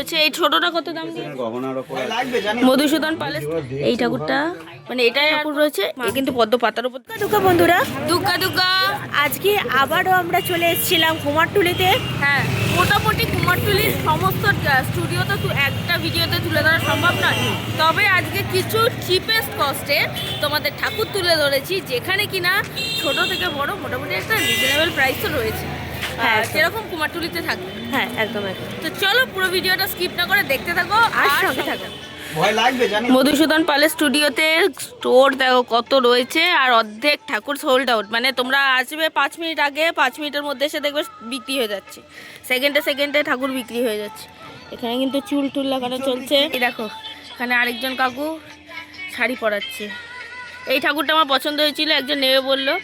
রয়েছে। এই ছোটটা কত দাম দিয়ে? মধুসূদন প্যালেস। এই ঠাকুরটা মানে এটাই ঠাকুর রয়েছে, এ কিন্তু পদ্ম পাতার উপর। দুঃখা বন্ধুরা, দুগ্গা দুগ্গা। আজকে আবারও আমরা চলে এসেছিলাম কুমারটুলিতে। হ্যাঁ, মোটামুটি কুমারটুলির সমস্ত স্টুডিও তো একটা ভিডিওতে তুলে ধরা সম্ভব নয়, তবে আজকে কিছু চিপেস্ট কস্টে তোমাদের ঠাকুর তুলে ধরেছি, যেখানে কিনা ছোট থেকে বড় মোটামুটি একটা রিজনেবল প্রাইসও রয়েছে। হ্যাঁ, যেরকম কুমারটুলিতে থাকবে। হ্যাঁ, একদম একদম। তো চলো পুরো ভিডিওটা স্কিপ না করে দেখতে থাকো আর আর সঙ্গে থাকো। মধুসূদন প্যালেস স্টুডিওতে স্টোর দেখো কত রয়েছে, আর অর্ধেক ঠাকুর সোল্ড আউট। মানে তোমরা আসবে 5 মিনিট আগে, 5 মিনিটের মধ্যে এসে দেখবে বিক্রি হয়ে যাচ্ছে, সেকেন্ডে সেকেন্ডে ঠাকুর বিক্রি হয়ে যাচ্ছে। এখানে কিন্তু চুল টুল লাগানো চলছে। এই দেখো এখানে আরেকজন কাকু শাড়ি পরাচ্ছে। এই ঠাকুরটা আমার পছন্দ হয়েছিল, একজন নেবে বললো,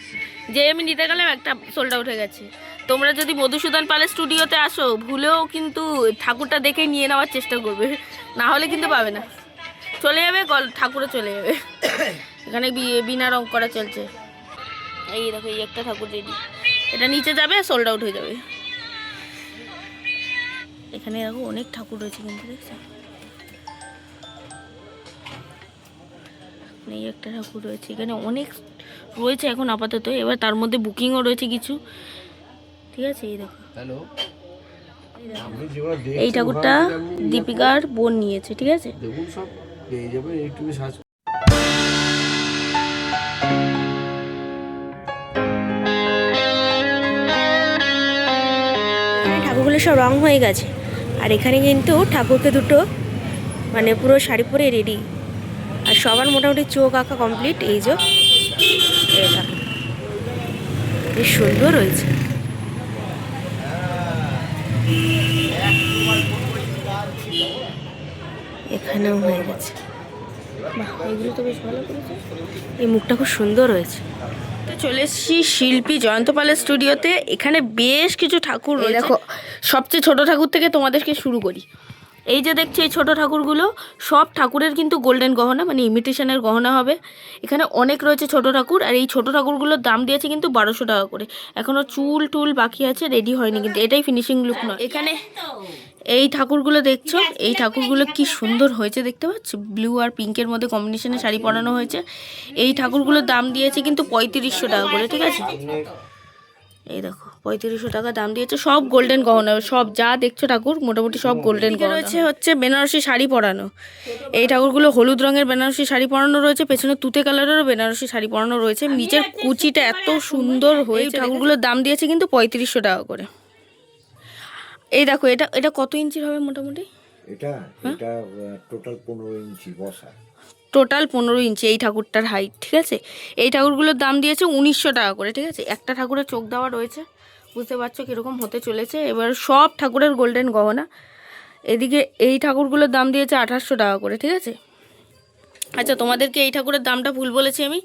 যে আমি নিতে গেলাম একটা সোল্ড আউট হয়ে গেছে। তোমরা যদি মধুসূদন প্যালেস স্টুডিওতে আসো, ভুলেও কিন্তু ঠাকুরটা দেখে নিয়ে নেওয়ার চেষ্টা করবে, না হলে কিন্তু পাবে না, চলে যাবে, ঠাকুরও চলে যাবে। এখানে বিনা রং করা চলছে। এই দেখো এই একটা ঠাকুর রেডি, এটা নিচে যাবে, সোল্ড আউট হয়ে যাবে। এখানে দেখো অনেক ঠাকুর রয়েছে কিন্তু, দেখছো এই একটা ঠাকুর রয়েছে, এখানে অনেক রয়েছে এখন আপাতত। এবার তার মধ্যে বুকিংও রয়েছে কিছু, ঠিক আছে। এই দেখো এই ঠাকুরটা দীপিকার বোন নিয়েছে, ঠিক আছে। ঠাকুরগুলো সব রং হয়ে গেছে, আর এখানে কিন্তু ঠাকুরকে দুটো মানে পুরো শাড়ি পরে রেডি, আর সবার মোটামুটি চোখ আঁকা কমপ্লিট। এই যে এটা বেশ সুন্দর হয়েছে। এখানেও হয়ে গেছে, বাহ, এগুলো তো বেশ ভালো করেছে। এই মুখটা খুব সুন্দর হয়েছে। তো চলে এসেছি শিল্পী জয়ন্ত পালের স্টুডিওতে। এখানে বেশ কিছু ঠাকুর রয়েছে। দেখো সবচেয়ে ছোট ঠাকুর থেকে তোমাদেরকে শুরু করি। এই যে দেখছো এই ছোট ঠাকুরগুলো, সব ঠাকুরের কিন্তু গোল্ডেন গহনা, মানে ইমিটেশনের গহনা হবে। এখানে অনেক রয়েছে ছোট ঠাকুর, আর এই ছোট ঠাকুরগুলোর দাম দিয়েছে কিন্তু 1200 টাকা করে। এখনও চুল টুল বাকি আছে, রেডি হয়নি, কিন্তু এটাই ফিনিশিং লুক নয়। এখানে এই ঠাকুরগুলো দেখছো, এই ঠাকুরগুলো কি সুন্দর হয়েছে দেখতে পাচ্ছ, ব্লু আর পিঙ্কের মধ্যে কম্বিনেশনে শাড়ি পরানো হয়েছে। এই ঠাকুরগুলোর দাম দিয়েছে কিন্তু 3500 টাকা করে, ঠিক আছে। এই দেখো 3500 টাকা দাম দিয়েছে, সব গোল্ডেন গহনা, সব যা দেখছো ঠাকুর মোটামুটি সব গোল্ডেন গহনা রয়েছে। হচ্ছে বেনারসি শাড়ি পরানো, এই ঠাকুরগুলো হলুদ রঙের বেনারসি শাড়ি পরানো রয়েছে, পেছনে তুতে কালারেরও বেনারসি শাড়ি পরানো রয়েছে। নিচের কুচিটা এত সুন্দর হয়েছে। ঠাকুরগুলোর দাম দিয়েছে কিন্তু 3500 টাকা করে। এই দেখো এটা এটা কত ইঞ্চির হবে মোটামুটি? এটা এটা টোটাল 15 ইঞ্চি বসা, টোটাল 15 ইঞ্চি এই ঠাকুরটার হাইট, ঠিক আছে। এই ঠাকুরগুলোর দাম দিয়েছে 1900 টাকা করে, ঠিক আছে। একটা ঠাকুরের চোখ দেওয়া রয়েছে, বুঝতে পারছো কীরকম হতে চলেছে। এবার সব ঠাকুরের গোল্ডেন গহনা। এদিকে এই ঠাকুরগুলোর দাম দিয়েছে 2800 টাকা করে, ঠিক আছে। আচ্ছা তোমাদেরকে এই ঠাকুরের দামটা ভুল বলেছি আমি,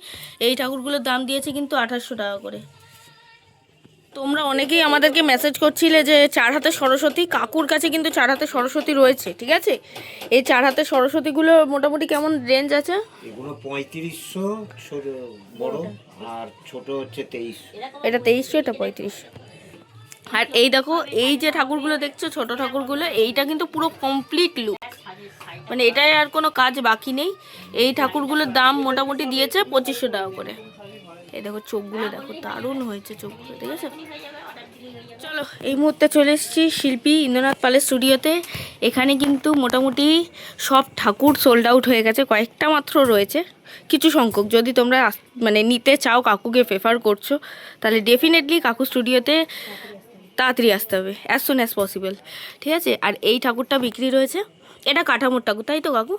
এই ঠাকুরগুলোর দাম দিয়েছে কিন্তু 2800 টাকা করে। তোমরা অনেকেই আমাদেরকে মেসেজ করছিলে যে 4 হাতের সরস্বতী, কাকুর কাছে কিন্তু 4 হাতের সরস্বতী রয়েছে, ঠিক আছে। এই 4 হাতের সরস্বতীগুলো মোটামুটি কেমন রেঞ্জ আছে? এগুলো 3500 ছোট বড়, আর ছোট হচ্ছে 2300। এটা 2300, এটা 3500। আর এই দেখো এই যে ঠাকুরগুলো দেখছো ছোট ঠাকুরগুলো, এইটা কিন্তু পুরো কমপ্লিট লুক, মানে এটাই আর কোনো কাজ বাকি নেই। এই ঠাকুরগুলোর দাম মোটামুটি দিয়েছে 2500 টাকা করে। এই দেখো চোখগুলো দেখো, দারুণ হয়েছে চোখগুলো, ঠিক আছে। চলো এই মুহূর্তে চলে এসেছি শিল্পী ইন্দ্রনাথ পালের স্টুডিওতে। এখানে কিন্তু মোটামুটি সব ঠাকুর সোল্ড আউট হয়ে গেছে, কয়েকটা মাত্র রয়েছে কিছু সংখ্যক। যদি তোমরা মানে নিতে চাও, কাকুকে প্রেফার করছো, তাহলে ডেফিনেটলি কাকু স্টুডিওতে তাড়াতাড়ি আসতে হবে, অ্যাজ সুন অ্যাজ পসিবল, ঠিক আছে। আর এই ঠাকুরটা বিক্রি রয়েছে, এটা কাঠামোর ঠাকুর, তাই তো কাকু?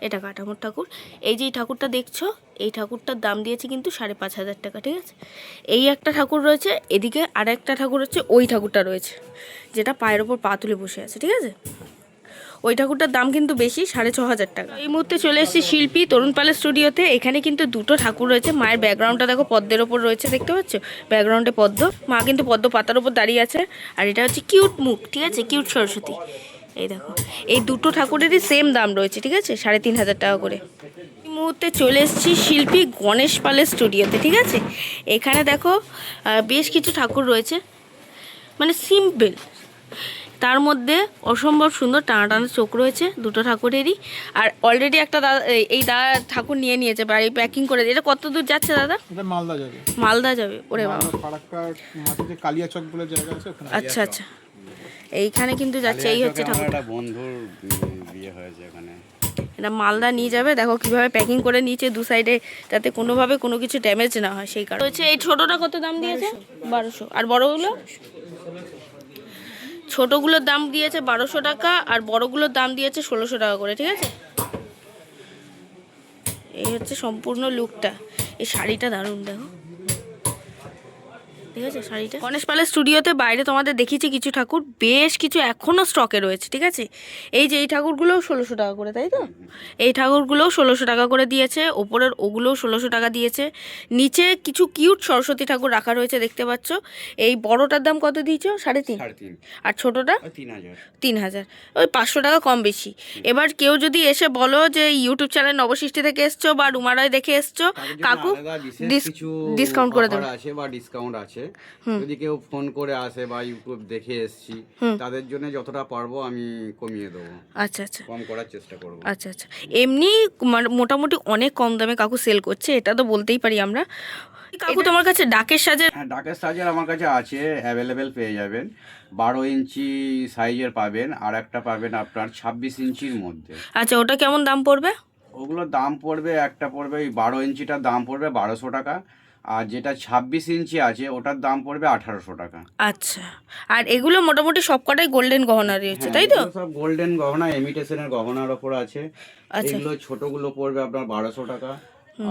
এটা কাঠামোর ঠাকুর। এই যে এই ঠাকুরটা দেখছো, এই ঠাকুরটার দাম দিয়েছে কিন্তু 5500 টাকা, ঠিক আছে। এই একটা ঠাকুর রয়েছে, এদিকে আর একটা ঠাকুর হচ্ছে ওই ঠাকুরটা রয়েছে, যেটা পায়ের ওপর পা তুলে বসে আছে, ঠিক আছে। ওই ঠাকুরটার দাম কিন্তু বেশি, 6500 টাকা। এই মুহূর্তে চলে এসেছি শিল্পী তরুণ পালের স্টুডিওতে। এখানে কিন্তু দুটো ঠাকুর রয়েছে। মায়ের ব্যাকগ্রাউন্ডটা দেখো পদ্মের ওপর রয়েছে, দেখতে পাচ্ছ ব্যাকগ্রাউন্ডে পদ্ম, মা কিন্তু পদ্ম পাতার ওপর দাঁড়িয়ে আছে। আর এটা হচ্ছে কিউট মুখ, ঠিক আছে, কিউট সরস্বতী। এই দেখো এই দুটো ঠাকুরেরই সেম দাম রয়েছে, ঠিক আছে, 3500 টাকা করে। এই মুহূর্তে চলে এসেছি শিল্পী গণেশ পালের স্টুডিওতে, ঠিক আছে। এখানে দেখো বেশ কিছু ঠাকুর রয়েছে, মানে সিম্পল, তার মধ্যে অসম্ভব সুন্দর টানা টানা চোখ রয়েছে দুটো ঠাকুরেরই। আর অলরেডি একটা দাদা এই দাদা ঠাকুর নিয়ে নিয়েছে বাড়ি প্যাকিং করে। এটা কত দূর যাচ্ছে দাদা? এটা মালদা যাবে। মালদা যাবে? ওরে বাবা, ফারাক্কার মাটিতে কালিয়াচক বলে জায়গা আছে ওখানে। আচ্ছা আচ্ছা, এইখানে কিন্তু যাচ্ছে। এই হচ্ছে ঠাকুর। একটা বন্ধুর বিয়ে হয়েছে এখানে। এটা মালদা নিয়ে যাবে, দেখো কিভাবে প্যাকিং করে নিয়েছে দু সাইডে, যাতে কোনোভাবে কোনো কিছু ড্যামেজ না হয় সেই কারণে হচ্ছে। এই ছোটটা কত দাম দিয়েছে? 1200। আর বড়গুলো? ছোটগুলোর দাম দিয়েছে 1200 টাকা আর বড়গুলোর দাম দিয়েছে 1600 টাকা করে, ঠিক আছে? এই হচ্ছে সম্পূর্ণ লুকটা। এই শাড়িটা দারুণ, দেখো, ঠিক আছে শাড়িটা। গণেশ প্যালেস স্টুডিওতে বাইরে তোমাদের দেখিয়েছি কিছু ঠাকুর, বেশ কিছু এখনও স্টকে রয়েছে, ঠিক আছে? এই যে এই ঠাকুরগুলোও 1600 টাকা করে, তাই তো? এই ঠাকুরগুলোও 1600 টাকা করে দিয়েছে, ওপরের ওগুলোও 1600 টাকা দিয়েছে। নিচে কিছু কিউট সরস্বতী ঠাকুর রাখা রয়েছে, দেখতে পাচ্ছ। এই বড়টার দাম কত দিয়েছো? 3.5। আর ছোটটা 3000। ওই 500 টাকা কম বেশি। এবার কেউ যদি এসে বলো যে ইউটিউব চ্যানেল নবসৃষ্টি থেকে এসছো বা রুমারায় দেখে এসছো, কাকু ডিসকাউন্ট করে দেবে আছে বা ডিসকাউন্ট আছে। যদি কেউ ফোন করে আসে বা ইউটিউব দেখে এসছি, তাদের জন্য যতটা পারবো আমি কমিয়ে দেবো। আচ্ছা আচ্ছা, কম করার চেষ্টা করবো। আচ্ছা আচ্ছা। এমনি মোটামুটি অনেক কম দামে কাকু সেল করছে, এটা তো বলতেই পারি আমরা। কাকু তোমার কাছে ডাকের সাজের? হ্যাঁ, ডাকের সাইজের আমার কাছে আছে, অ্যাভেলেবেল পেয়ে যাবেন। 12 ইঞ্চি সাইজের পাবেন, আর একটা পাবেন আপনার 26 ইঞ্চির মধ্যে। আচ্ছা, ওটা কেমন দাম পড়বে? ওগুলোর দাম পড়বে, একটা পড়বে ওই 12 ইঞ্চিটার দাম পড়বে 1200 টাকা, আর যেটা 26 ইঞ্চি আছে ওটার দাম পড়বে 1800 টাকা। আচ্ছা, আর এগুলো মোটামুটি সবকটাই গোল্ডেন গহনা রয়েছে, তাই তো? সব গোল্ডেন গহনা, ইমিটেশনের গহনার ওপর আছে। আচ্ছা। এগুলো ছোটগুলো পড়বে আপনার 1200 টাকা,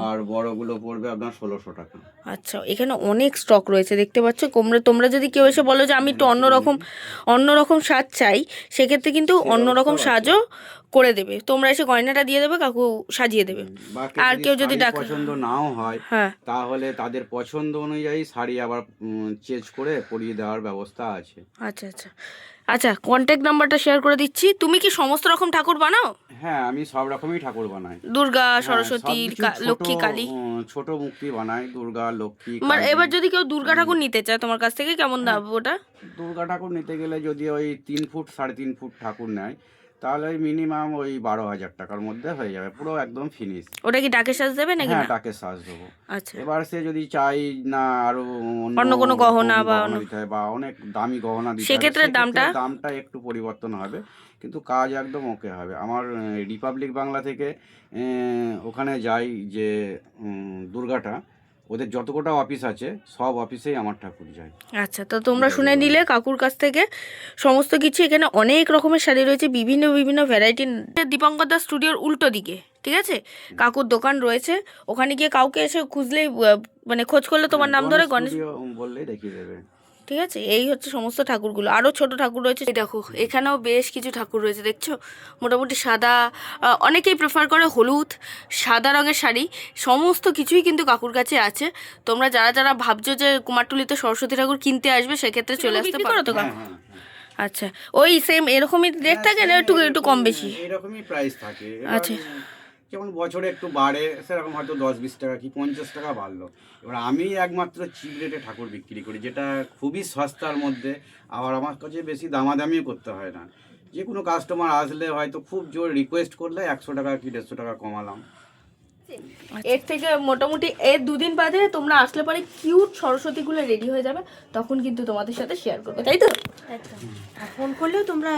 আর বড়গুলো পড়বে আপনার 1600 টাকা। আচ্ছা, এখানে অনেক স্টক রয়েছে, দেখতে পাচ্ছ। তোমরা যদি কেউ এসে বলো যে আমি একটু অন্যরকম সাজ চাই, সেক্ষেত্রে কিন্তু অন্যরকম সাজও করে দেবে। তোমরা এসে গয়নাটা দিয়ে দেবে, কাকু সাজিয়ে দেবে। আর কেউ যদি ডাক পছন্দ নাও হয়, হ্যাঁ, তাহলে তাদের পছন্দ অনুযায়ী শাড়ি আবার চেঞ্জ করে পরিয়ে দেওয়ার ব্যবস্থা আছে। আচ্ছা আচ্ছা আচ্ছা, কন্ট্যাক্ট নাম্বারটা শেয়ার করে দিচ্ছি। তুমি কি সমস্ত রকম ঠাকুর বানাও? হ্যাঁ, আমি সব রকমই ঠাকুর বানাই। দুর্গা, হ্যাঁ, সরস্বতী, সবকিছু ছোট, লক্ষ্মী, কালী। ছোট মূর্তি বানাই, দুর্গা, লক্ষ্মী, মানে কালী। এবার যদি কেউ দুর্গা ঠাকুর নিতে চায় তোমার কাছ থেকে, কেমন দাম ওটা? দুর্গা ঠাকুর নিতে গেলে যদি ওই 3 ফুট 3.5 ফুট ঠাকুর নেয়, তাহলে ওই মিনিমাম ওই 12,000 টাকার মধ্যে হয়ে যাবে, পুরো একদম ফিনিশ। ওটা কি ডাকে সাজ দেবে নাকি? হ্যাঁ, না, টাকে সাজ দেবো। আচ্ছা। এবার সে যদি চাই না আরো অন্য কোনো গহনা বা দিতে হয় বা অনেক দামি গহনা দিতে হয়, সেক্ষেত্রে দামটা একটু পরিবর্তন হবে, কিন্তু কাজ একদম ওকে হবে। আমার রিপাবলিক বাংলা থেকে ওখানে যাই যে দুর্গাটা, ওদের যতকটা অফিস আছে সব অফিসেই আমার ঠাকুর যায়। আচ্ছা, তো তোমরা শুনে নিলে কাকুর কাছ থেকে সমস্ত কিছু। এখানে অনেক রকমের শাড়ি রয়েছে, বিভিন্ন ভ্যারাইটি। দীপঙ্কর দাস স্টুডিওর উল্টো দিকে, ঠিক আছে, কাকুর দোকান রয়েছে। ওখানে গিয়ে কাউকে এসে খুঁজলেই, মানে খোঁজ করলে তোমার নাম ধরে গণেশ বললেই দেখিয়ে দেবে, ঠিক আছে? এই হচ্ছে সমস্ত ঠাকুরগুলো। আরও ছোট ঠাকুর রয়েছে, দেখো এখানেও বেশ কিছু ঠাকুর রয়েছে, দেখছো? মোটামুটি সাদা, অনেকেই প্রেফার করে হলুদ, সাদা রঙের শাড়ি, সমস্ত কিছুই কিন্তু কাকুর কাছে আছে। তোমরা যারা ভাবছো যে কুমারটুলিতে সরস্বতী ঠাকুর কিনতে আসবে, সেক্ষেত্রে চলে আসতে পারো তো কাকু? আচ্ছা, ওই সেম এরকমই রেট থাকে না একটু কম বেশি? এরকমই প্রাইস থাকে। আচ্ছা, যেমন বছরে একটু বাড়ে, সেরকম হয়তো 10-20 টাকা কি 50 টাকা বাড়লো। এবার আমি একমাত্র চিপ রেটে ঠাকুর বিক্রি করি, যেটা খুবই সস্তার মধ্যে। আবার আমার কাছে বেশি দামাদামিও করতে হয় না। যে কোনো কাস্টমার আসলে হয়তো খুব জোর রিকোয়েস্ট করলে 100 টাকা কি 150 টাকা কমালাম। এর থেকে মোটামুটি এর 2 দিন বাদে তোমরা আসলে পরে কিউট সরস্বতীগুলো রেডি হয়ে যাবে, তখন কিন্তু তোমাদের সাথে শেয়ার করবে, তাই তো? ফোন করলেও তোমরা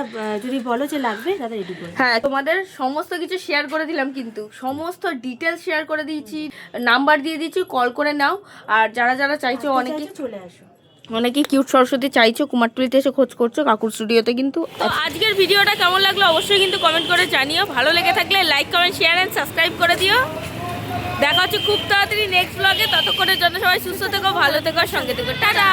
যদি বলো যে লাগবে, তাহলে রেডি করে। হ্যাঁ, তোমাদের সমস্ত কিছু শেয়ার করে দিলাম, কিন্তু সমস্ত ডিটেলস শেয়ার করে দিয়েছি, নাম্বার দিয়ে দিয়েছি, কল করে নাও। আর যারা চাইছো, অনেকে চলে আসো, অনেকে কিউট সরস্বতী চাইছো, কুমারটুলিতে এসে খোঁজ করছো কাকুর স্টুডিওতে কিন্তু। তো আজকের ভিডিওটা কেমন লাগলো অবশ্যই কিন্তু কমেন্ট করে জানিও। ভালো লেগে থাকলে like, comment, share and subscribe করে দিও। দেখা হচ্ছে খুব তাড়াতাড়ি নেক্সট ব্লগে। ততক্ষণের জন্য সবাই সুস্থ থেকো, ভালো থেকো, সঙ্গে থেকো। টাটা।